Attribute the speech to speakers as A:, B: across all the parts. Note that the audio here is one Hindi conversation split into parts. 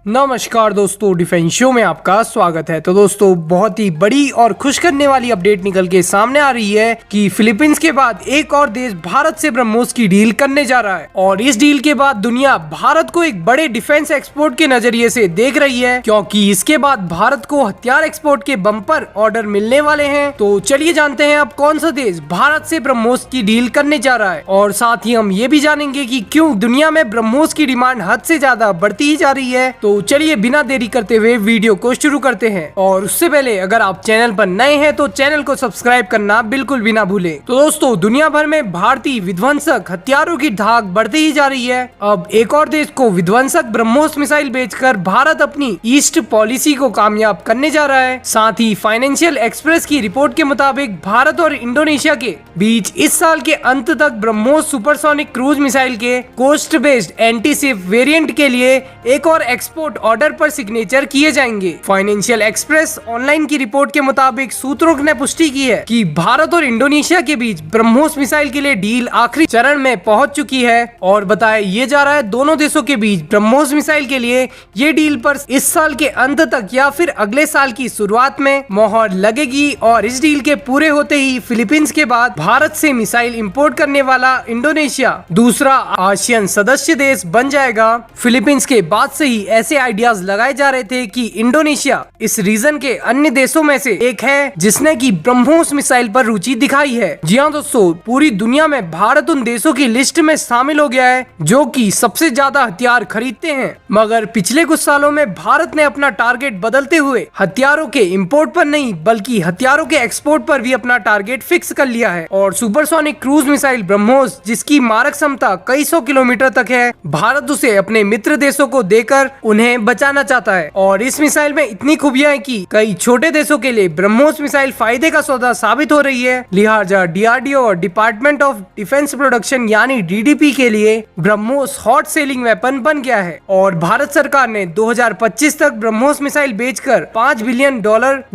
A: नमस्कार दोस्तों, डिफेंस शो में आपका स्वागत है। तो दोस्तों, बहुत ही बड़ी और खुश करने वाली अपडेट निकल के सामने आ रही है कि फिलीपींस के बाद एक और देश भारत से ब्रह्मोस की डील करने जा रहा है। और इस डील के बाद दुनिया भारत को एक बड़े डिफेंस एक्सपोर्ट के नजरिए से देख रही है, क्योंकि इसके बाद भारत को हथियार एक्सपोर्ट के बम्पर ऑर्डर मिलने वाले हैं। तो चलिए जानते हैं अब कौन सा देश भारत से ब्रह्मोस की डील करने जा रहा है, और साथ ही हम ये भी जानेंगे कि क्यों दुनिया में ब्रह्मोस की डिमांड हद से ज्यादा बढ़ती ही जा रही है। तो चलिए बिना देरी करते हुए वीडियो को शुरू करते हैं। और उससे पहले अगर आप चैनल पर नए हैं तो चैनल को सब्सक्राइब करना बिल्कुल भी ना भूलें। तो दोस्तों, दुनिया भर में भारतीय विध्वंसक हथियारों की धाक बढ़ती ही जा रही है। अब एक और देश को विध्वंसक ब्रह्मोस मिसाइल बेचकर भारत अपनी ईस्ट पॉलिसी को कामयाब करने जा रहा है। साथ ही फाइनेंशियल एक्सप्रेस की रिपोर्ट के मुताबिक भारत और इंडोनेशिया के बीच इस साल के अंत तक ब्रह्मोस सुपरसोनिक क्रूज मिसाइल के coast based anti ship variant के लिए एक और एक्सपोर्ट ऑर्डर पर सिग्नेचर किए जाएंगे। फाइनेंशियल एक्सप्रेस ऑनलाइन की रिपोर्ट के मुताबिक सूत्रों ने पुष्टि की है कि भारत और इंडोनेशिया के बीच ब्रह्मोस मिसाइल के लिए डील आखिरी चरण में पहुंच चुकी है। और बताया ये जा रहा है दोनों देशों के बीच ब्रह्मोस मिसाइल के लिए ये डील पर इस साल के अंत तक या फिर अगले साल की शुरुआत में मोहर लगेगी। और इस डील के पूरे होते ही फिलीपींस के बाद भारत से मिसाइल इंपोर्ट करने वाला इंडोनेशिया दूसरा आसियान सदस्य देश बन जाएगा। फिलीपींस के बाद से ही ऐसे आइडियाज लगाए जा रहे थे कि इंडोनेशिया इस रीजन के अन्य देशों में से एक है जिसने की ब्रह्मोस मिसाइल पर रुचि दिखाई है। जी हाँ दोस्तों, पूरी दुनिया में भारत उन देशों की लिस्ट में शामिल हो गया है जो कि सबसे ज्यादा हथियार खरीदते हैं। मगर पिछले कुछ सालों में भारत ने अपना टारगेट बदलते हुए हथियारों के इंपोर्ट पर नहीं बल्कि हथियारों के एक्सपोर्ट पर भी अपना टारगेट फिक्स कर लिया है। और सुपरसोनिक क्रूज मिसाइल ब्रह्मोस, जिसकी मारक क्षमता कई सौ किलोमीटर तक है, भारत उसे अपने मित्र देशों को देकर उन्हें बचाना चाहता है। और इस मिसाइल में इतनी खूबियां हैं कि कई छोटे देशों के लिए ब्रह्मोस मिसाइल फायदे का सौदा साबित हो रही है। लिहाजा डीआरडीओ और डिपार्टमेंट ऑफ डिफेंस प्रोडक्शन यानी डीडीपी के लिए ब्रह्मोस हॉट सेलिंग वेपन बन गया है। और भारत सरकार ने 2025 तक ब्रह्मोस मिसाइल बेचकर $5 बिलियन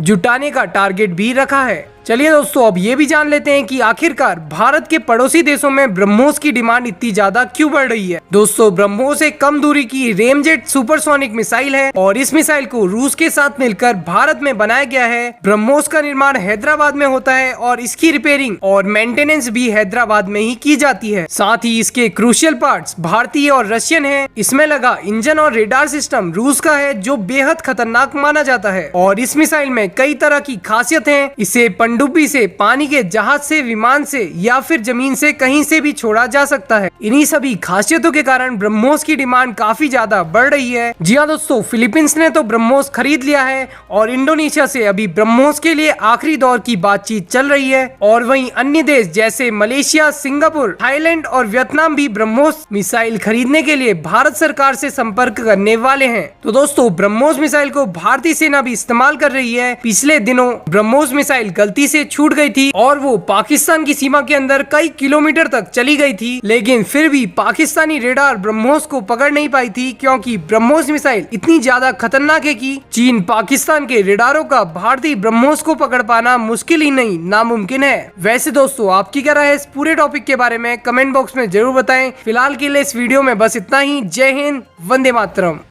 A: जुटाने का टारगेट भी रखा है। चलिए दोस्तों, अब ये भी जान लेते हैं कि आखिरकार भारत के पड़ोसी देशों में ब्रह्मोस की डिमांड इतनी ज्यादा क्यों बढ़ रही है। दोस्तों, ब्रह्मोस एक कम दूरी की रेमजेट सुपरसोनिक मिसाइल है और इस मिसाइल को रूस के साथ मिलकर भारत में बनाया गया है। ब्रह्मोस का निर्माण हैदराबाद में होता है और इसकी रिपेयरिंग और मेंटेनेंस भी हैदराबाद में ही की जाती है। साथ ही इसके क्रूशियल पार्ट्स भारतीय और रशियन है। इसमें लगा इंजन और रेडार सिस्टम रूस का है, जो बेहद खतरनाक माना जाता है। और इस मिसाइल में कई तरह की खासियत है। इसे पनडुब्बी से, पानी के जहाज से, विमान से या फिर जमीन से कहीं से भी छोड़ा जा सकता है। इन्हीं सभी खासियतों के कारण ब्रह्मोस की डिमांड काफी ज्यादा बढ़ रही है। जी हाँ दोस्तों, फिलीपींस ने तो ब्रह्मोस खरीद लिया है और इंडोनेशिया से अभी ब्रह्मोस के लिए आखिरी दौर की बातचीत चल रही है। और वहीं अन्य देश जैसे मलेशिया, सिंगापुर, थाईलैंड और वियतनाम भी ब्रह्मोस मिसाइल खरीदने के लिए भारत सरकार से संपर्क करने वाले हैं। तो दोस्तों, ब्रह्मोस मिसाइल को भारतीय सेना भी इस्तेमाल कर रही है। पिछले दिनों ब्रह्मोस मिसाइल गलती से छूट गई थी और वो पाकिस्तान की सीमा के अंदर कई किलोमीटर तक चली गई थी, लेकिन फिर भी पाकिस्तानी रेडार ब्रह्मोस को पकड़ नहीं पाई थी, क्योंकि ब्रह्मोस मिसाइल इतनी ज्यादा खतरनाक है कि चीन पाकिस्तान के रेडारों का भारतीय ब्रह्मोस को पकड़ पाना मुश्किल ही नहीं नामुमकिन है। वैसे दोस्तों, आपकी क्या राय है इस पूरे टॉपिक के बारे में कमेंट बॉक्स में जरूर बताएं। फिलहाल के लिए इस वीडियो में बस इतना ही। जय हिंद, वंदे मातरम।